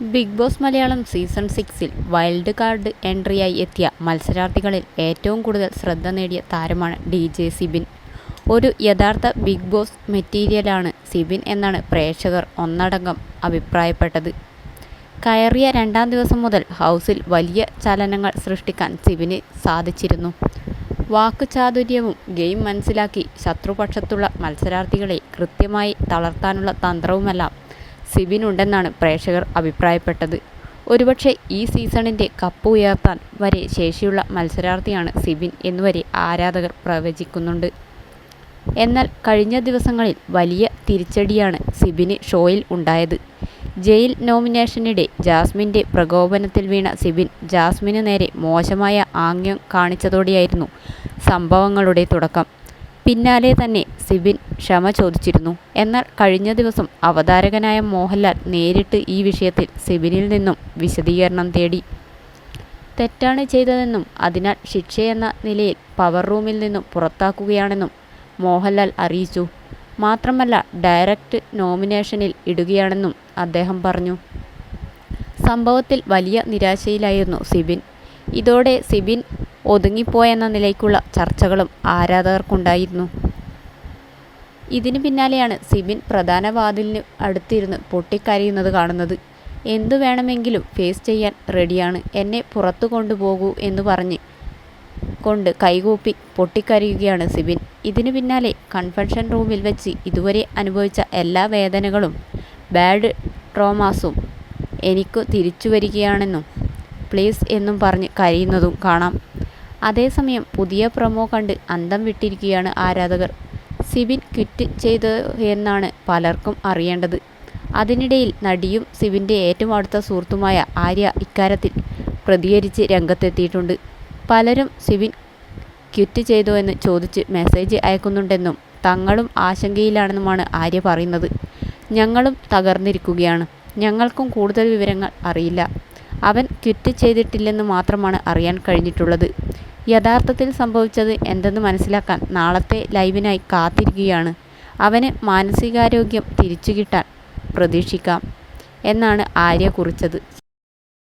Big Boss Malayalam season 6-ൽ wild card എൻട്രിയായി എത്തിയ മത്സരാർത്ഥികളിൽ ഏറ്റവും കൂടുതൽ ശ്രദ്ധ നേടിയ താരമാണ് DJ സിബിൻ. ഒരു യഥാർത്ഥ ബിഗ് ബോസ് മെറ്റീരിയലാണ് സിബിൻ എന്നാണ് പ്രേക്ഷകർ ഒന്നടങ്കം അഭിപ്രായപ്പെട്ടത്. കയറിയ 2-ാം ദിവസം മുതൽ ഹൗസിൽ വലിയ ചലനങ്ങൾ സൃഷ്ടിക്കാൻ സിബിന് സാധിച്ചിരുന്നു. വാക്ചാതുര്യവും ഗെയിം മനസ്സിലാക്കി ശത്രുപക്ഷത്തുള്ള മത്സരാർത്ഥികളെ കൃത്യമായി തളർത്താനുള്ള തന്ത്രവുമെല്ലാം സിബിനുണ്ടെന്നാണ് പ്രേക്ഷകർ അഭിപ്രായപ്പെട്ടത്. ഒരുപക്ഷെ ഈ സീസണിൻ്റെ കപ്പ് ഉയർത്താൻ വരെ ശേഷിയുള്ള മത്സരാർത്ഥിയാണ് സിബിൻ എന്നുവരെ ആരാധകർ പ്രവചിക്കുന്നുണ്ട്. എന്നാൽ കഴിഞ്ഞ ദിവസങ്ങളിൽ വലിയ തിരിച്ചടിയാണ് സിബിന് ഷോയിൽ ഉണ്ടായത്. ജയിൽ നോമിനേഷനിടെ ജാസ്മിൻ്റെ പ്രകോപനത്തിൽ വീണ സിബിൻ ജാസ്മിന് നേരെ മോശമായ ആംഗ്യം കാണിച്ചതോടെയായിരുന്നു സംഭവങ്ങളുടെ തുടക്കം. പിന്നാലെ തന്നെ സിബിൻ ക്ഷമ ചോദിച്ചിരുന്നു. എന്നാൽ കഴിഞ്ഞ ദിവസം അവതാരകനായ മോഹൻലാൽ നേരിട്ട് ഈ വിഷയത്തിൽ സിബിനിൽ നിന്നും വിശദീകരണം തേടി. തെറ്റാണ് ചെയ്തതെന്നും അതിനാൽ ശിക്ഷയെന്ന നിലയിൽ പവർ റൂമിൽ നിന്നും പുറത്താക്കുകയാണെന്നും മോഹൻലാൽ അറിയിച്ചു. മാത്രമല്ല ഡയറക്റ്റ് നോമിനേഷനിൽ ഇടുകയാണെന്നും അദ്ദേഹം പറഞ്ഞു. സംഭവത്തിൽ വലിയ നിരാശയിലായിരുന്നു സിബിൻ. ഇതോടെ സിബിൻ ഒതുങ്ങിപ്പോയെന്ന നിലയ്ക്കുള്ള ചർച്ചകളും ആരാധകർക്കുണ്ടായിരുന്നു. ഇതിന് പിന്നാലെയാണ് സിബിൻ പ്രധാന വാതിലിന് അടുത്തിരുന്ന് പൊട്ടിക്കരയുന്നത് കാണുന്നത്. എന്തു വേണമെങ്കിലും ഫേസ് ചെയ്യാൻ റെഡിയാണ്, എന്നെ പുറത്തു കൊണ്ടുപോകൂ എന്ന് പറഞ്ഞ് കൊണ്ട് കൈകൂപ്പി പൊട്ടിക്കരയുകയാണ് സിബിൻ. ഇതിന് പിന്നാലെ കൺവെൻഷൻ റൂമിൽ വെച്ച് ഇതുവരെ അനുഭവിച്ച എല്ലാ വേദനകളും ബാഡ് ട്രോമാസും എനിക്ക് തിരിച്ചു വരികയാണെന്നും പ്ലീസ് എന്നും പറഞ്ഞ് കരയുന്നതും കാണാം. അതേസമയം പുതിയ പ്രൊമോ കണ്ട് അന്തം വിട്ടിരിക്കുകയാണ് ആരാധകർ. സിബിൻ ക്വിറ്റ് ചെയ്തു എന്നാണ് പലർക്കും അറിയേണ്ടത്. അതിനിടയിൽ നടിയും സിബിൻ്റെ ഏറ്റവും അടുത്ത സുഹൃത്തുമായ ആര്യ ഇക്കാര്യത്തിൽ പ്രതികരിച്ച് രംഗത്തെത്തിയിട്ടുണ്ട്. പലരും സിബിൻ ക്വിറ്റ് ചെയ്തോ എന്ന് ചോദിച്ച് മെസ്സേജ് അയക്കുന്നുണ്ടെന്നും തങ്ങളും ആശങ്കയിലാണെന്നുമാണ് ആര്യ പറയുന്നത്. ഞങ്ങളും തകർന്നിരിക്കുകയാണ്, ഞങ്ങൾക്കും കൂടുതൽ വിവരങ്ങൾ അറിയില്ല. അവൻ ക്വിറ്റ് ചെയ്തിട്ടില്ലെന്ന് മാത്രമാണ് അറിയാൻ കഴിഞ്ഞിട്ടുള്ളത്. യഥാർത്ഥത്തിൽ സംഭവിച്ചത് എന്തെന്ന് മനസ്സിലാക്കാൻ നാളത്തെ ലൈവിനായി കാത്തിരിക്കുകയാണ്. അവന് മാനസികാരോഗ്യം തിരിച്ചു കിട്ടാൻ പ്രതീക്ഷിക്കാം എന്നാണ് ആര്യ കുറിച്ചത്.